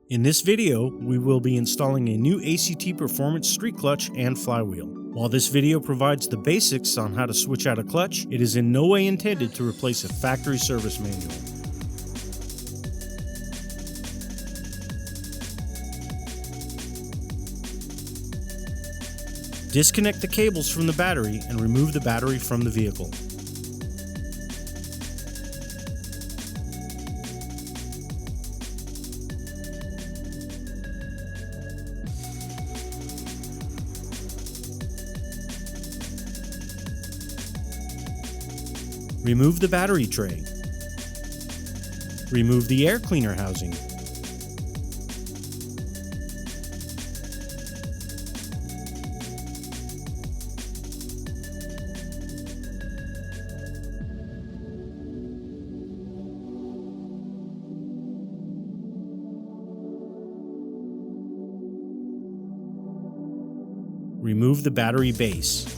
In this video, we will be installing a new ACT Performance street clutch and flywheel. While this video provides the basics on how to switch out a clutch, it is in no way intended to replace a factory service manual. Disconnect the cables from the battery and remove the battery from the vehicle. Remove the battery tray. Remove the air cleaner housing. Remove the battery base.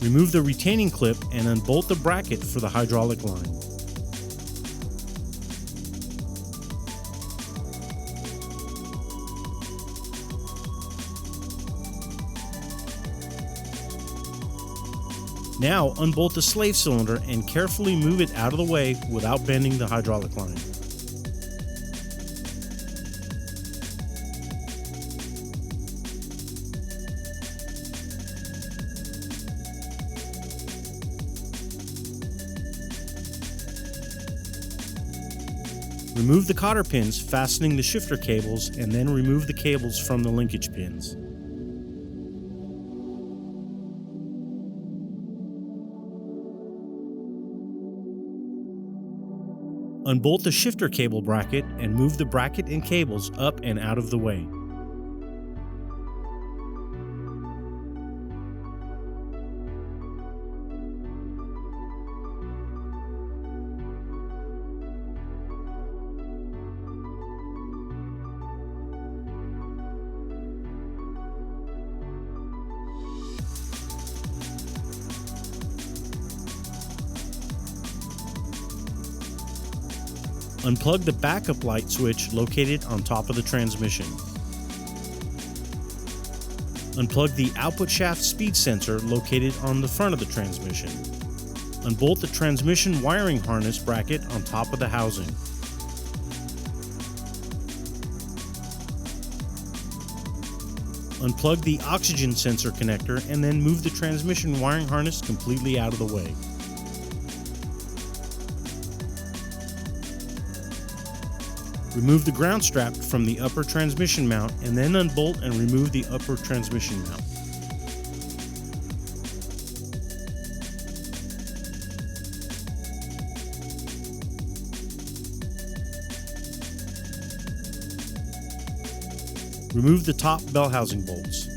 Remove the retaining clip and unbolt the bracket for the hydraulic line. Now unbolt the slave cylinder and carefully move it out of the way without bending the hydraulic line. Remove the cotter pins fastening the shifter cables and then remove the cables from the linkage pins. Unbolt the shifter cable bracket and move the bracket and cables up and out of the way. Unplug the backup light switch located on top of the transmission. Unplug the output shaft speed sensor located on the front of the transmission. Unbolt the transmission wiring harness bracket on top of the housing. Unplug the oxygen sensor connector and then move the transmission wiring harness completely out of the way. Remove the ground strap from the upper transmission mount and then unbolt and remove the upper transmission mount. Remove the top bell housing bolts.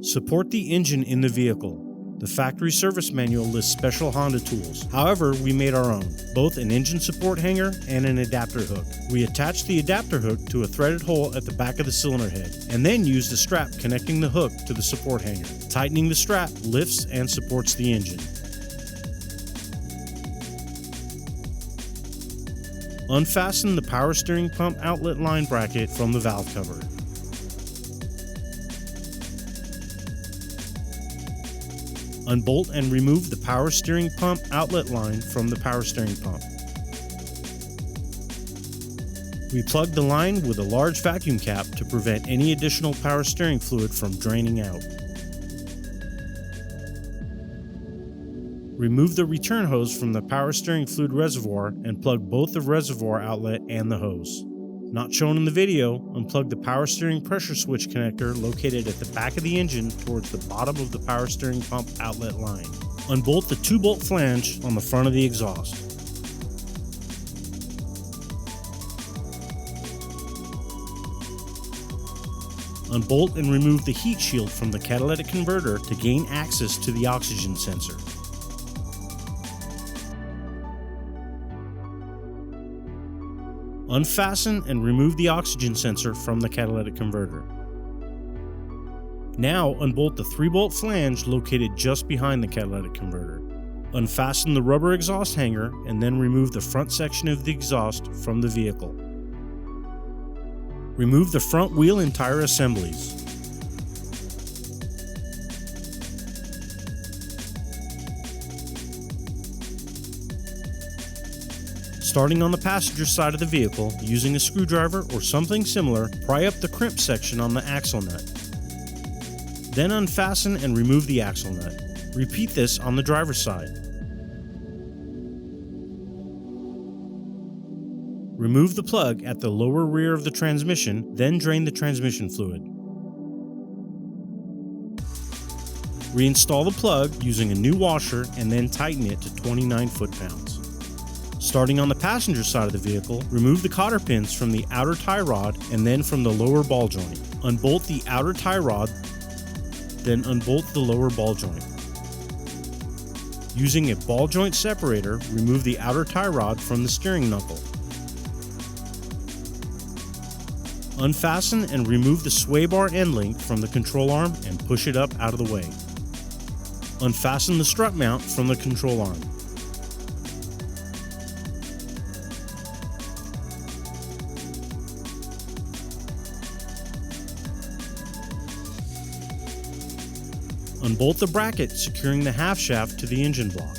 Support the engine in the vehicle. The factory service manual lists special Honda tools. However, we made our own, both an engine support hanger and an adapter hook. We attached the adapter hook to a threaded hole at the back of the cylinder head, and then used the strap connecting the hook to the support hanger. Tightening the strap lifts and supports the engine. Unfasten the power steering pump outlet line bracket from the valve cover. Unbolt and remove the power steering pump outlet line from the power steering pump. Replug the line with a large vacuum cap to prevent any additional power steering fluid from draining out. Remove the return hose from the power steering fluid reservoir and plug both the reservoir outlet and the hose. Not shown in the video, unplug the power steering pressure switch connector located at the back of the engine towards the bottom of the power steering pump outlet line. Unbolt the 2-bolt flange on the front of the exhaust. Unbolt and remove the heat shield from the catalytic converter to gain access to the oxygen sensor. Unfasten and remove the oxygen sensor from the catalytic converter. Now unbolt the 3-bolt flange located just behind the catalytic converter. Unfasten the rubber exhaust hanger and then remove the front section of the exhaust from the vehicle. Remove the front wheel and tire assemblies. Starting on the passenger side of the vehicle, using a screwdriver or something similar, pry up the crimp section on the axle nut. Then unfasten and remove the axle nut. Repeat this on the driver's side. Remove the plug at the lower rear of the transmission, then drain the transmission fluid. Reinstall the plug using a new washer and then tighten it to 29 foot-pounds. Starting on the passenger side of the vehicle, remove the cotter pins from the outer tie rod and then from the lower ball joint. Unbolt the outer tie rod, then unbolt the lower ball joint. Using a ball joint separator, remove the outer tie rod from the steering knuckle. Unfasten and remove the sway bar end link from the control arm and push it up out of the way. Unfasten the strut mount from the control arm. Unbolt the bracket securing the half shaft to the engine block.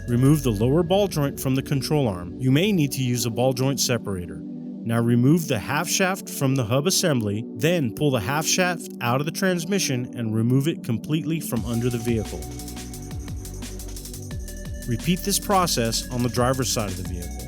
Remove the lower ball joint from the control arm. You may need to use a ball joint separator. Now remove the half shaft from the hub assembly, then pull the half shaft out of the transmission and remove it completely from under the vehicle. Repeat this process on the driver's side of the vehicle.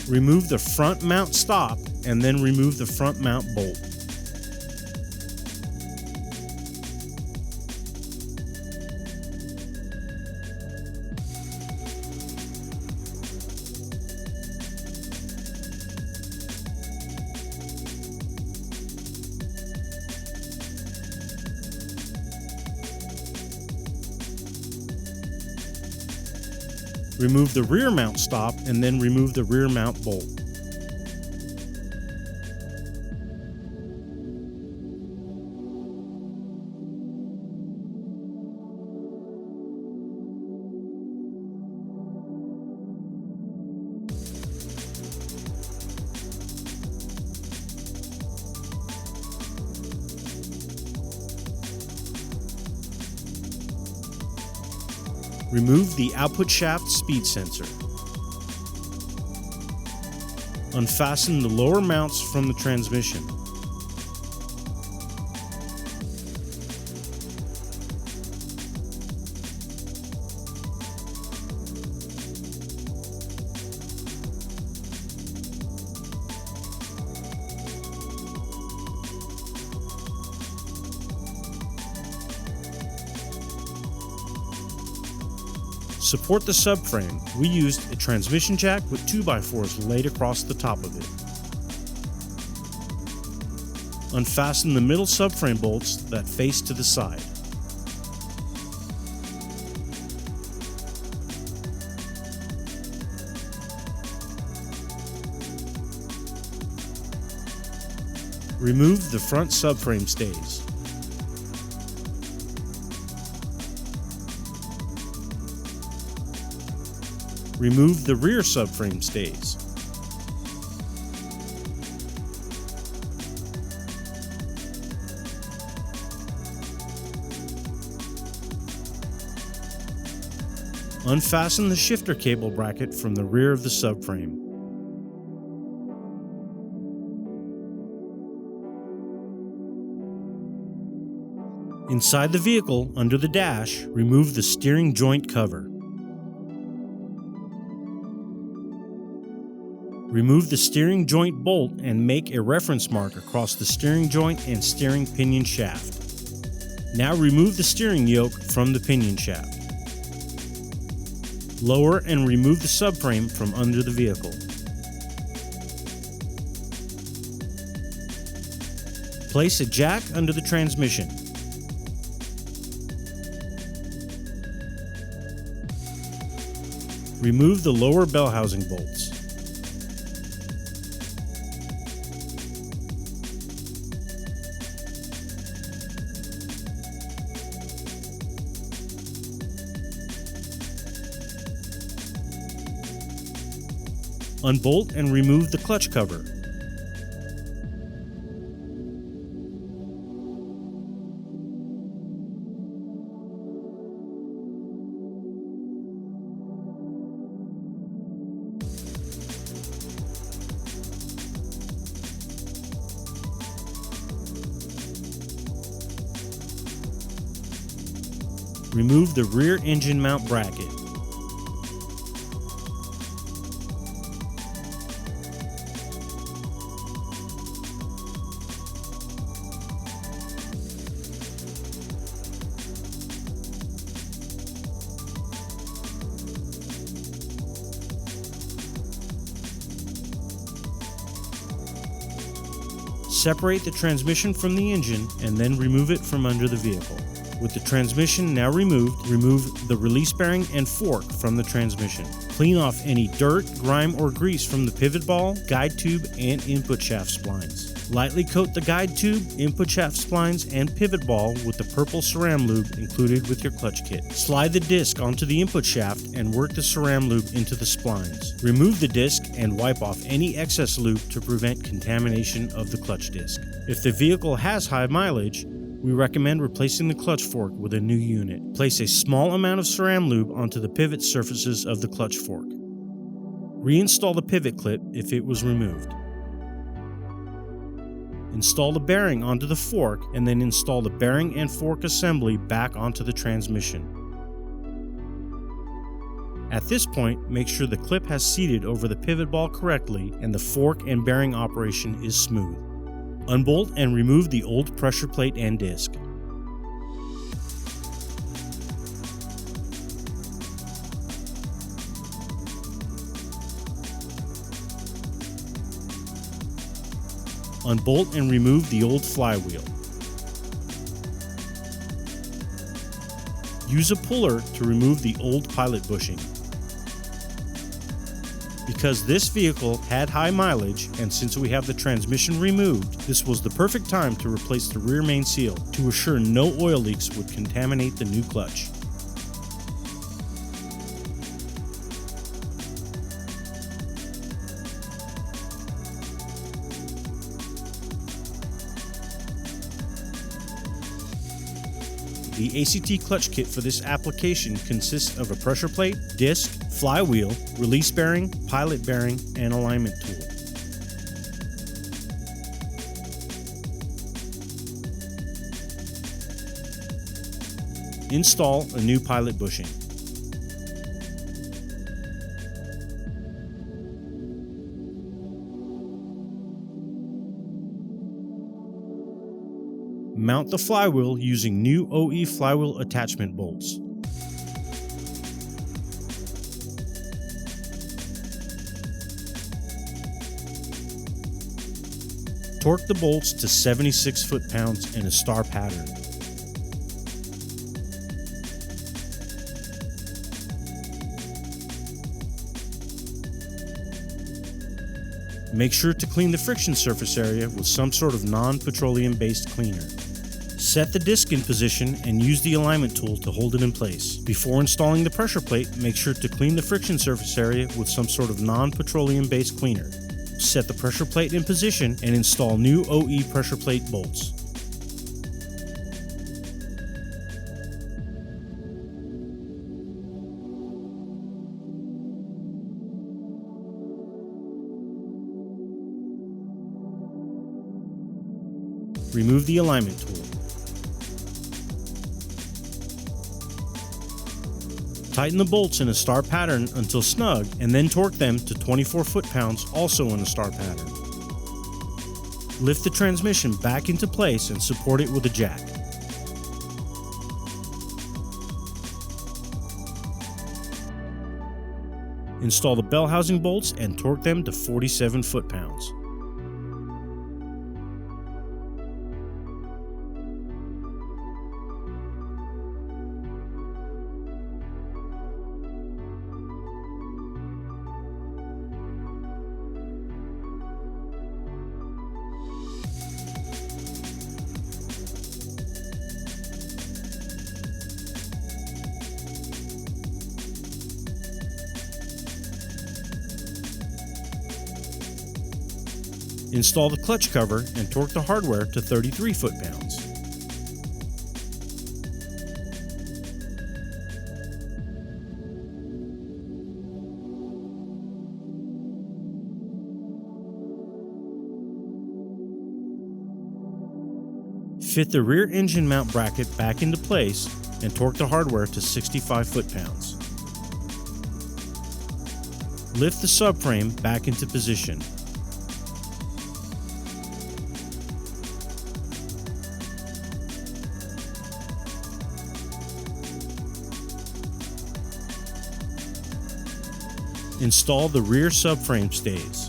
Remove the front mount stop and then remove the front mount bolt. Remove the rear mount stop and then remove the rear mount bolt. Remove the output shaft speed sensor. Unfasten the lower mounts from the transmission. Support the subframe. We used a transmission jack with 2x4s laid across the top of it. Unfasten the middle subframe bolts that face to the side. Remove the front subframe stays. Remove the rear subframe stays. Unfasten the shifter cable bracket from the rear of the subframe. Inside the vehicle, under the dash, remove the steering joint cover. Remove the steering joint bolt and make a reference mark across the steering joint and steering pinion shaft. Now remove the steering yoke from the pinion shaft. Lower and remove the subframe from under the vehicle. Place a jack under the transmission. Remove the lower bell housing bolts. Unbolt and remove the clutch cover. Remove the rear engine mount bracket. Separate the transmission from the engine and then remove it from under the vehicle. With the transmission now removed, remove the release bearing and fork from the transmission. Clean off any dirt, grime, or grease from the pivot ball, guide tube, and input shaft splines. Lightly coat the guide tube, input shaft splines, and pivot ball with the purple Ceram lube included with your clutch kit. Slide the disc onto the input shaft and work the Ceram lube into the splines. Remove the disc and wipe off any excess lube to prevent contamination of the clutch disc. If the vehicle has high mileage, we recommend replacing the clutch fork with a new unit. Place a small amount of Ceram lube onto the pivot surfaces of the clutch fork. Reinstall the pivot clip if it was removed. Install the bearing onto the fork and then install the bearing and fork assembly back onto the transmission. At this point, make sure the clip has seated over the pivot ball correctly and the fork and bearing operation is smooth. Unbolt and remove the old pressure plate and disc. Unbolt and remove the old flywheel. Use a puller to remove the old pilot bushing. Because this vehicle had high mileage, and since we have the transmission removed, this was the perfect time to replace the rear main seal to assure no oil leaks would contaminate the new clutch. The ACT clutch kit for this application consists of a pressure plate, disc, flywheel, release bearing, pilot bearing, and alignment tool. Install a new pilot bushing. Mount the flywheel using new OE flywheel attachment bolts. Torque the bolts to 76 foot-pounds in a star pattern. Make sure to clean the friction surface area with some sort of non-petroleum based cleaner. Set the disc in position and use the alignment tool to hold it in place. Before installing the pressure plate, make sure to clean the friction surface area with some sort of non-petroleum based cleaner. Set the pressure plate in position and install new OE pressure plate bolts. Remove the alignment tool. Tighten the bolts in a star pattern until snug and then torque them to 24 foot-pounds also in a star pattern. Lift the transmission back into place and support it with a jack. Install the bell housing bolts and torque them to 47 foot-pounds. Install the clutch cover and torque the hardware to 33 foot-pounds. Fit the rear engine mount bracket back into place and torque the hardware to 65 foot-pounds. Lift the subframe back into position. Install the rear subframe stays.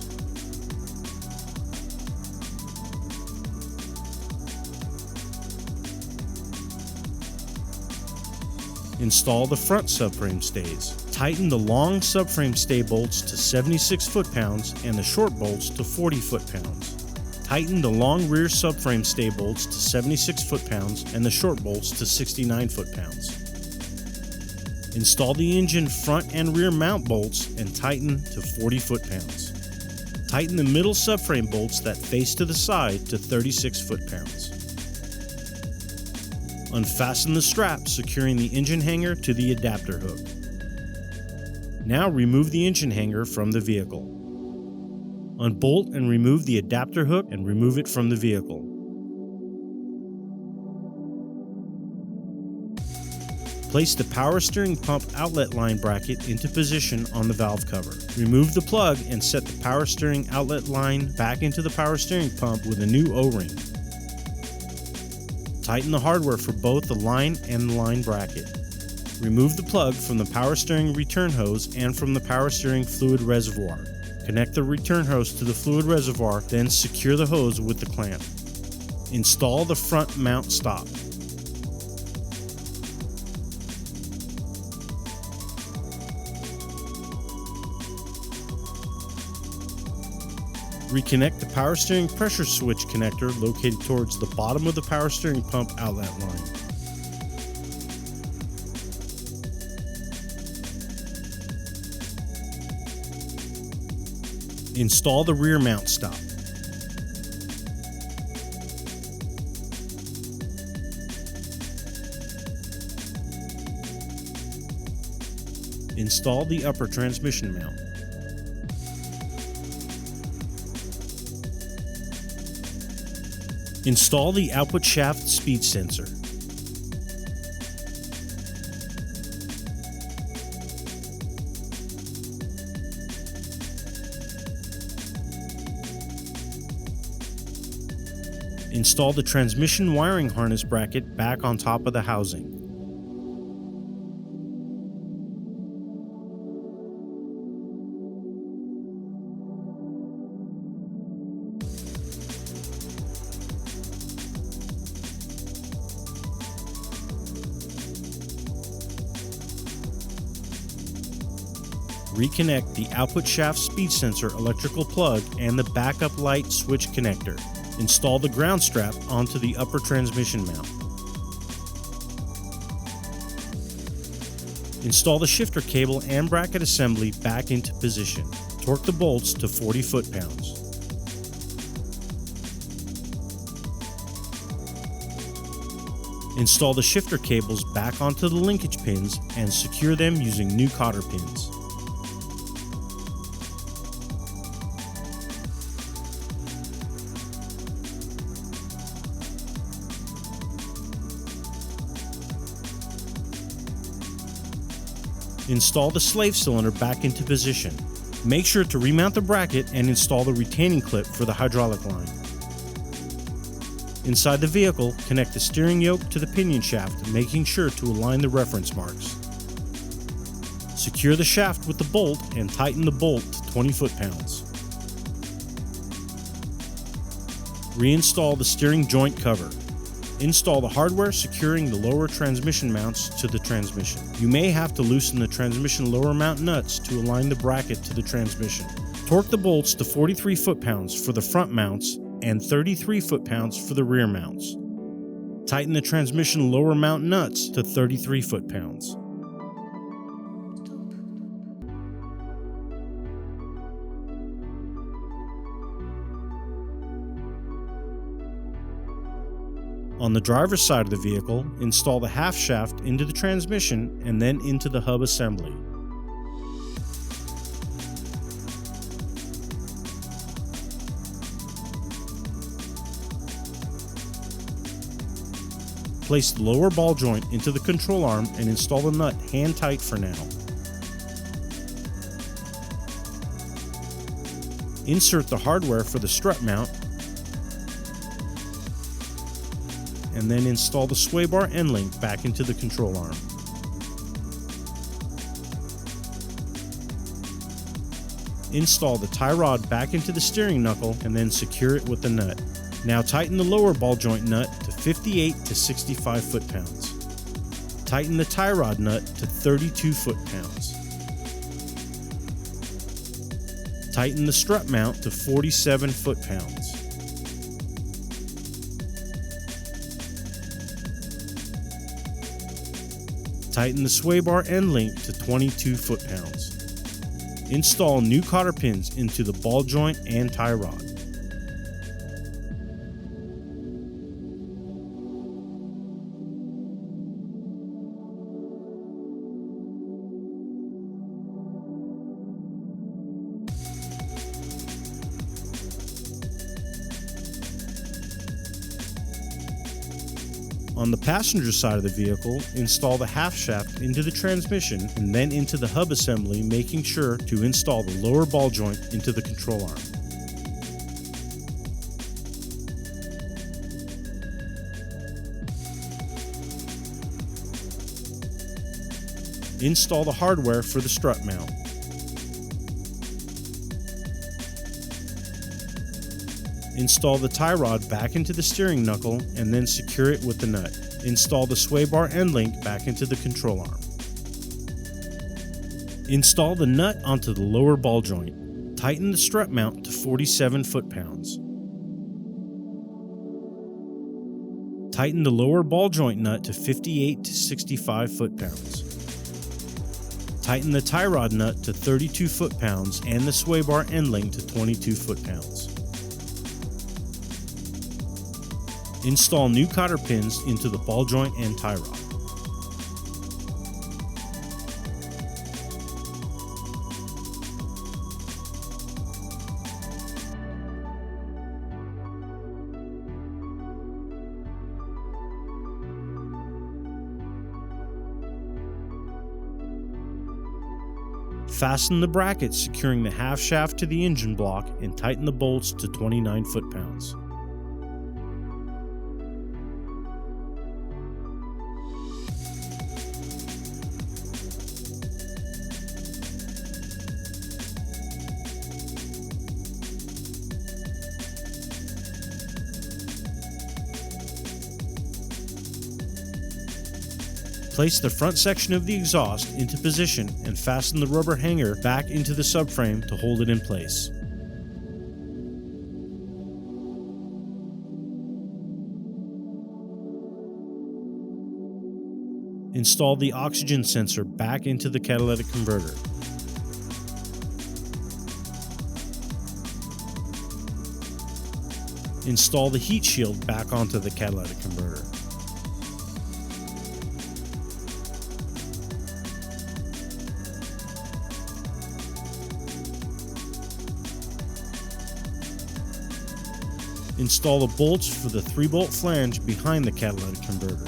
Install the front subframe stays. Tighten the long subframe stay bolts to 76 foot-pounds and the short bolts to 40 foot-pounds. Tighten the long rear subframe stay bolts to 76 foot-pounds and the short bolts to 69 foot-pounds. Install the engine front and rear mount bolts and tighten to 40 foot-pounds. Tighten the middle subframe bolts that face to the side to 36 foot-pounds. Unfasten the strap securing the engine hanger to the adapter hook. Now remove the engine hanger from the vehicle. Unbolt and remove the adapter hook and remove it from the vehicle. Place the power steering pump outlet line bracket into position on the valve cover. Remove the plug and set the power steering outlet line back into the power steering pump with a new O-ring. Tighten the hardware for both the line and the line bracket. Remove the plug from the power steering return hose and from the power steering fluid reservoir. Connect the return hose to the fluid reservoir, then secure the hose with the clamp. Install the front mount stop. Reconnect the power steering pressure switch connector located towards the bottom of the power steering pump outlet line. Install the rear mount stop. Install the upper transmission mount. Install the output shaft speed sensor. Install the transmission wiring harness bracket back on top of the housing. Reconnect the output shaft speed sensor electrical plug and the backup light switch connector. Install the ground strap onto the upper transmission mount. Install the shifter cable and bracket assembly back into position. Torque the bolts to 40 foot-pounds. Install the shifter cables back onto the linkage pins and secure them using new cotter pins. Install the slave cylinder back into position. Make sure to remount the bracket and install the retaining clip for the hydraulic line. Inside the vehicle, connect the steering yoke to the pinion shaft, making sure to align the reference marks. Secure the shaft with the bolt and tighten the bolt to 20 foot-pounds. Reinstall the steering joint cover. Install the hardware securing the lower transmission mounts to the transmission. You may have to loosen the transmission lower mount nuts to align the bracket to the transmission. Torque the bolts to 43 foot-pounds for the front mounts and 33 foot-pounds for the rear mounts. Tighten the transmission lower mount nuts to 33 foot-pounds. On the driver's side of the vehicle, install the half shaft into the transmission and then into the hub assembly. Place the lower ball joint into the control arm and install the nut hand tight for now. Insert the hardware for the strut mount and then install the sway bar end link back into the control arm. Install the tie rod back into the steering knuckle and then secure it with the nut. Now tighten the lower ball joint nut to 58 to 65 foot-pounds. Tighten the tie rod nut to 32 foot-pounds. Tighten the strut mount to 47 foot-pounds. Tighten the sway bar end link to 22 foot-pounds. Install new cotter pins into the ball joint and tie rod. On the passenger side of the vehicle, install the half shaft into the transmission and then into the hub assembly, making sure to install the lower ball joint into the control arm. Install the hardware for the strut mount. Install the tie rod back into the steering knuckle and then secure it with the nut. Install the sway bar end link back into the control arm. Install the nut onto the lower ball joint. Tighten the strut mount to 47 foot-pounds. Tighten the lower ball joint nut to 58 to 65 foot-pounds. Tighten the tie rod nut to 32 foot-pounds and the sway bar end link to 22 foot-pounds. Install new cotter pins into the ball joint and tie rod. Fasten the bracket securing the half shaft to the engine block and tighten the bolts to 29 foot-pounds. Place the front section of the exhaust into position and fasten the rubber hanger back into the subframe to hold it in place. Install the oxygen sensor back into the catalytic converter. Install the heat shield back onto the catalytic converter. Install the bolts for the 3-bolt flange behind the catalytic converter.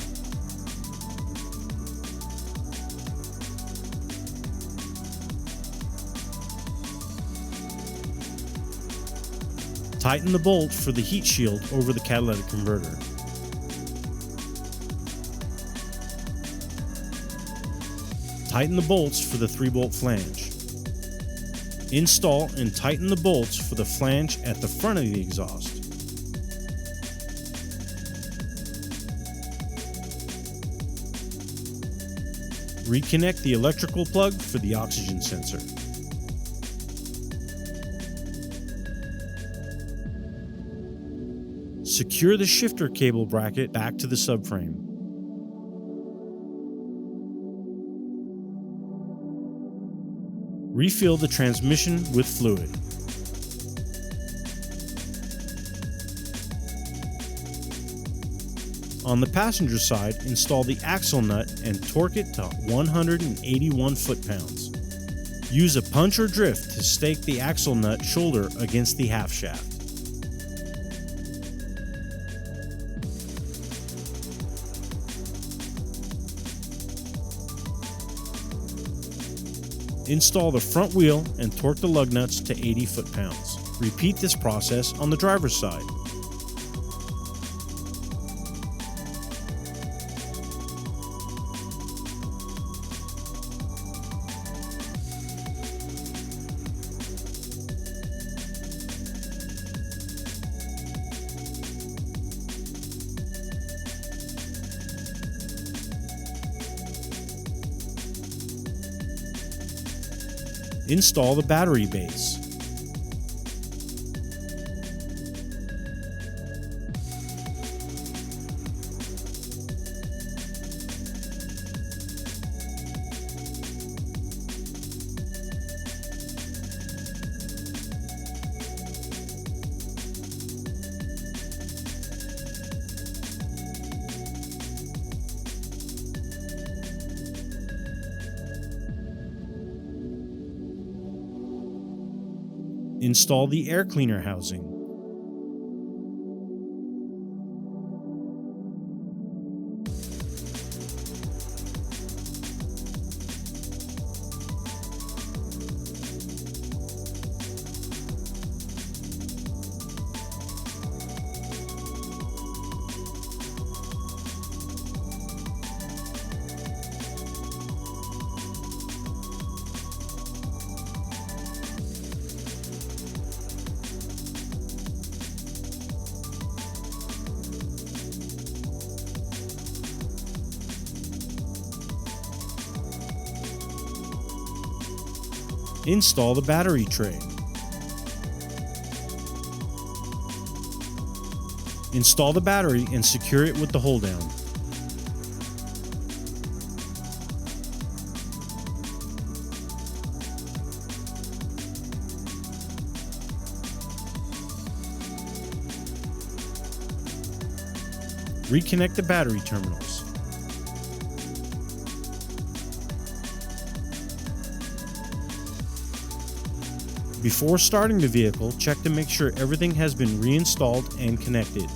Tighten the bolt for the heat shield over the catalytic converter. Tighten the bolts for the 3-bolt flange. Install and tighten the bolts for the flange at the front of the exhaust. Reconnect the electrical plug for the oxygen sensor. Secure the shifter cable bracket back to the subframe. Refill the transmission with fluid. On the passenger side, install the axle nut and torque it to 181 foot-pounds. Use a punch or drift to stake the axle nut shoulder against the half shaft. Install the front wheel and torque the lug nuts to 80 foot-pounds. Repeat this process on the driver's side. Install the battery base. Install the air cleaner housing. Install the battery tray. Install the battery and secure it with the hold down. Reconnect the battery terminals. Before starting the vehicle, check to make sure everything has been reinstalled and connected.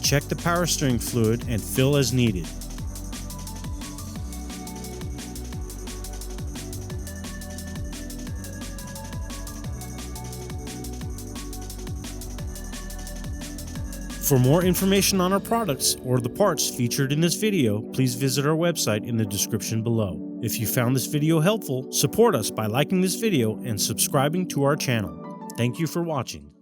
Check the power steering fluid and fill as needed. For more information on our products or the parts featured in this video, please visit our website in the description below. If you found this video helpful, support us by liking this video and subscribing to our channel. Thank you for watching.